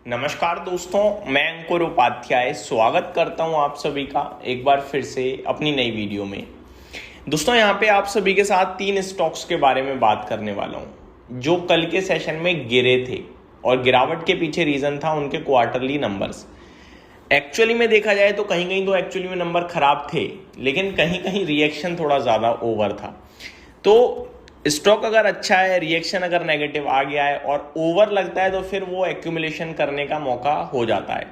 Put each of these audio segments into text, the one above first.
नमस्कार दोस्तों, मैं अंकुर उपाध्याय स्वागत करता हूं आप सभी का एक बार फिर से अपनी नई वीडियो में। दोस्तों, यहां पे आप सभी के साथ 3 स्टॉक्स के बारे में बात करने वाला हूं जो कल के सेशन में गिरे थे और गिरावट के पीछे रीजन था उनके क्वार्टरली नंबर्स। एक्चुअली में देखा जाए तो कहीं कहीं तो एक्चुअली में नंबर खराब थे, लेकिन कहीं कहीं रिएक्शन थोड़ा ज़्यादा ओवर था। तो स्टॉक अगर अच्छा है, रिएक्शन अगर नेगेटिव आ गया है और ओवर लगता है तो फिर वो एक्यूमुलेशन करने का मौका हो जाता है।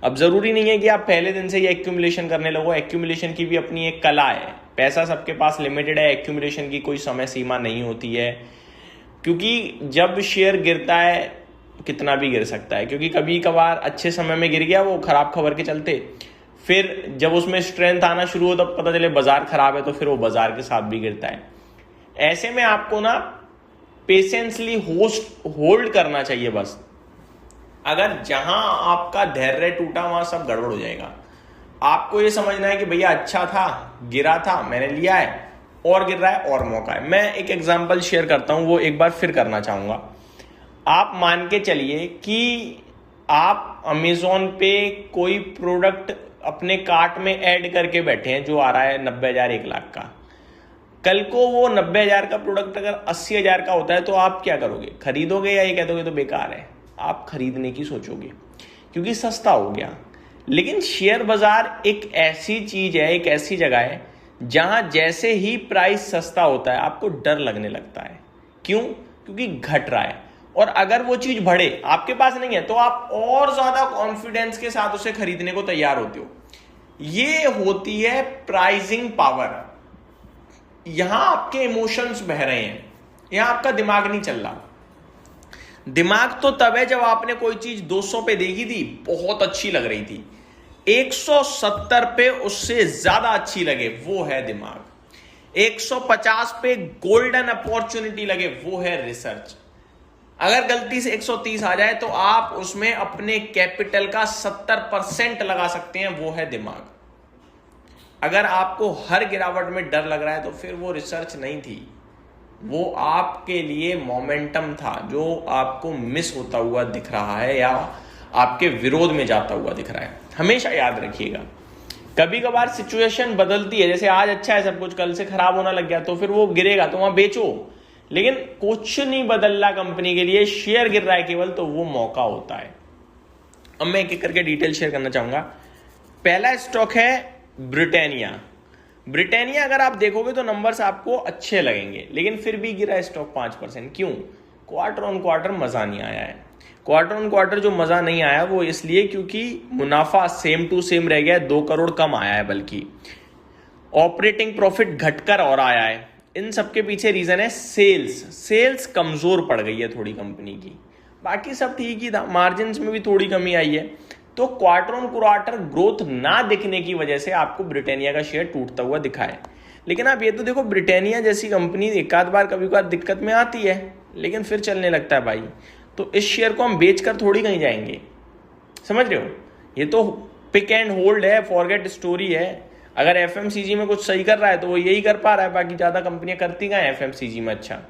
अब ज़रूरी नहीं है कि आप पहले दिन से ही एक्यूमुलेशन करने लगो। एक्यूमुलेशन की भी अपनी एक कला है। पैसा सबके पास लिमिटेड है, एक्यूमुलेशन की कोई समय सीमा नहीं होती है, क्योंकि जब शेयर गिरता है कितना भी गिर सकता है। क्योंकि कभी कभार अच्छे समय में गिर गया वो खराब खबर के चलते, फिर जब उसमें स्ट्रेंथ आना शुरू हो तब पता चले बाजार खराब है तो फिर वो बाजार के साथ भी गिरता है। ऐसे में आपको ना पेशेंसली होल्ड करना चाहिए बस। अगर जहां आपका धैर्य टूटा वहां सब गड़बड़ हो जाएगा। आपको ये समझना है कि भैया अच्छा था, गिरा था, मैंने लिया है और गिर रहा है और मौका है। मैं एक एग्जांपल शेयर करता हूं, वो एक बार फिर करना चाहूंगा। आप मान के चलिए कि आप अमेजोन पे कोई प्रोडक्ट अपने कार्ट में ऐड करके बैठे हैं जो आ रहा है 90,000 1 लाख का। कल को वो 90,000 का प्रोडक्ट अगर 80,000 का होता है तो आप क्या करोगे? खरीदोगे या ये कह दोगे तो बेकार है? आप खरीदने की सोचोगे क्योंकि सस्ता हो गया। लेकिन शेयर बाजार एक ऐसी चीज है, एक ऐसी जगह है जहां जैसे ही प्राइस सस्ता होता है आपको डर लगने लगता है। क्यों? क्योंकि घट रहा है। और अगर वो चीज बढ़े, आपके पास नहीं है, तो आप और ज्यादा कॉन्फिडेंस के साथ उसे खरीदने को तैयार होते हो। ये होती है प्राइसिंग पावर। यहां आपके इमोशंस बह रहे हैं, यहां आपका दिमाग नहीं चल रहा। दिमाग तो तब है जब आपने कोई चीज 200 पे देखी थी, बहुत अच्छी लग रही थी, 170 पे उससे ज्यादा अच्छी लगे, वो है दिमाग। 150 पे गोल्डन अपॉर्चुनिटी लगे, वो है रिसर्च। अगर गलती से 130 आ जाए तो आप उसमें अपने कैपिटल का 70% लगा सकते हैं, वो है दिमाग। अगर आपको हर गिरावट में डर लग रहा है तो फिर वो रिसर्च नहीं थी, वो आपके लिए मोमेंटम था जो आपको मिस होता हुआ दिख रहा है या आपके विरोध में जाता हुआ दिख रहा है। हमेशा याद रखिएगा, कभी कभार सिचुएशन बदलती है। जैसे आज अच्छा है सब कुछ, कल से खराब होना लग गया तो फिर वो गिरेगा तो वहां बेचो। लेकिन कुछ नहीं बदल रहा कंपनी के लिए, शेयर गिर रहा है केवल, तो वो मौका होता है। अब मैं एक एक करके डिटेल शेयर करना चाहूंगा। पहला स्टॉक है ब्रिटानिया। ब्रिटानिया अगर आप देखोगे तो नंबर्स आपको अच्छे लगेंगे, लेकिन फिर भी गिरा है स्टॉक 5%। क्यों? क्वार्टर ऑन क्वार्टर मजा नहीं आया है। क्वार्टर ऑन क्वार्टर जो मजा नहीं आया वो इसलिए क्योंकि मुनाफा सेम टू सेम रह गया है, 2 करोड़ कम आया है, बल्कि ऑपरेटिंग प्रॉफिट घटकर और आया है। इन सबके पीछे रीजन है सेल्स कमजोर पड़ गई है थोड़ी कंपनी की। बाकी सब ठीक ही था, मार्जिन में भी थोड़ी कमी आई है। तो क्वार्टर ऑन क्वार्टर ग्रोथ ना दिखने की वजह से आपको ब्रिटानिया का शेयर टूटता हुआ दिखा है। लेकिन आप ये तो देखो, ब्रिटानिया जैसी कंपनी एक आध बार कभी कभार दिक्कत में आती है लेकिन फिर चलने लगता है भाई। तो इस शेयर को हम बेचकर थोड़ी कहीं जाएंगे, समझ रहे हो? ये तो पिक एंड होल्ड है, फॉरगेट स्टोरी है। अगर एफएमसीजी में कुछ सही कर रहा है तो वो यही कर पा रहा है, बाकी ज्यादा कंपनियां करती गए एफएमसीजी में अच्छा।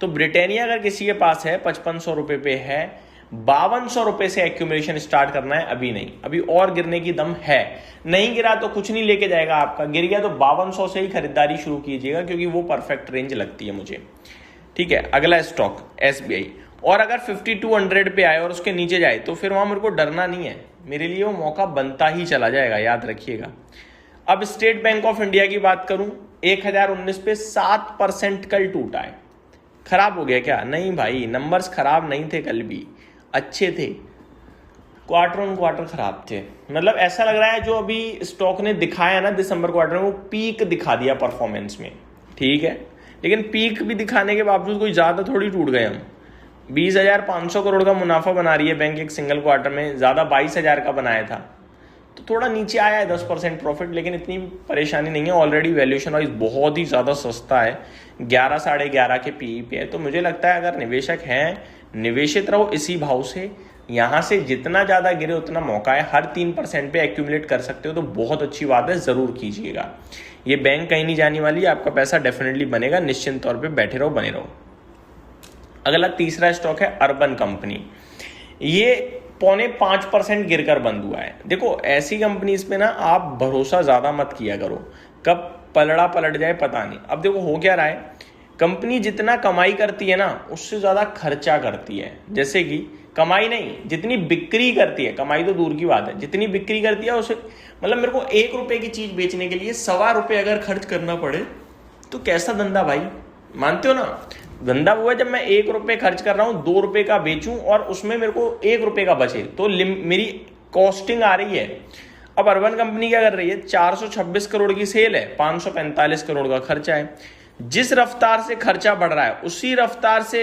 तो ब्रिटानिया अगर किसी के पास है 5500 रुपए पे है, 5200 रुपए से एक्यूमुलेशन स्टार्ट करना है, अभी नहीं। अभी और गिरने की दम है। नहीं गिरा तो कुछ नहीं लेके जाएगा आपका, गिर गया तो 5200 से ही खरीदारी शुरू कीजिएगा, क्योंकि वो परफेक्ट रेंज लगती है मुझे। ठीक है, अगला स्टॉक एसबीआई। और अगर 5200 पे आए और उसके नीचे जाए तो फिर वहां मेरे को डरना नहीं है, मेरे लिए वो मौका बनता ही चला जाएगा, याद रखिएगा। अब स्टेट बैंक ऑफ इंडिया की बात करूं, 1019 पे 7% कल टूटा है। खराब हो गया क्या? नहीं भाई, नंबर्स खराब नहीं थे, कल भी अच्छे थे, क्वार्टर ऑन क्वार्टर खराब थे। मतलब ऐसा लग रहा है जो अभी स्टॉक ने दिखाया ना दिसंबर क्वार्टर में, वो पीक दिखा दिया परफॉर्मेंस में। ठीक है, लेकिन पीक भी दिखाने के बावजूद कोई ज्यादा थोड़ी टूट गए हम। 20,500 करोड़ का मुनाफा बना रही है बैंक एक सिंगल क्वार्टर में, ज्यादा 22,000 का बनाया था, तो थोड़ा नीचे आया है 10% प्रॉफिट, लेकिन इतनी परेशानी नहीं है। ऑलरेडी वैल्यूएशन वाइज बहुत ही ज्यादा सस्ता है, 11 साढ़े 11 के पीई पे है। तो मुझे लगता है अगर निवेशक हैं, निवेशित रहो इसी भाव से। यहां से जितना ज्यादा गिरे उतना मौका है। हर 3% पे एक्यूमुलेट कर सकते हो तो बहुत अच्छी बात है, जरूर कीजिएगा। ये बैंक कहीं नहीं जाने वाली, आपका पैसा डेफिनेटली बनेगा, निश्चिंत तौर पे बैठे रहो, बने रहो। अगला तीसरा स्टॉक है अर्बन कंपनी। ये 0.5% गिरकर बंद हुआ है। देखो ऐसी कंपनीज पे ना आप भरोसा ज़्यादा मत किया करो, कब पलड़ा पलट जाए पता नहीं। अब देखो हो क्या रहा है, कंपनी जितना कमाई करती है ना उससे ज़्यादा खर्चा करती है। जैसे कि कमाई नहीं, जितनी बिक्री करती है, कमाई तो दूर की बात है, जितनी बिक्री करती है उसे मतलब मेरे को 1 रुपए की चीज़ बेचने के लिए 1.25 रुपये अगर खर्च करना पड़े तो कैसा धंधा भाई, मानते हो ना। धंधा वो है जब मैं 1 रुपये खर्च कर रहा हूँ 2 रुपये का बेचूं और उसमें मेरे को 1 रुपये का बचे, तो मेरी कॉस्टिंग आ रही है। अब अर्बन कंपनी क्या कर रही है, 426 करोड़ की सेल है, 545 करोड़ का खर्चा है। जिस रफ्तार से खर्चा बढ़ रहा है उसी रफ्तार से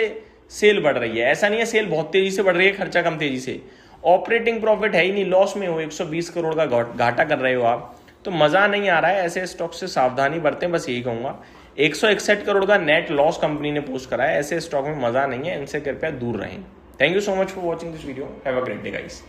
सेल बढ़ रही है। ऐसा नहीं है सेल बहुत तेजी से बढ़ रही है, खर्चा कम तेजी से। ऑपरेटिंग प्रॉफिट है ही नहीं, लॉस में हो, 120 करोड़ का घाटा कर रहे हो आप, तो मजा नहीं आ रहा है। ऐसे स्टॉक से सावधानी बरतें, बस यही कहूंगा। 161 करोड़ का नेट लॉस कंपनी ने पोस्ट करा है, ऐसे स्टॉक में मजा नहीं है, इनसे कृपया दूर रहें। Thank you so much for watching this video, have a great day guys.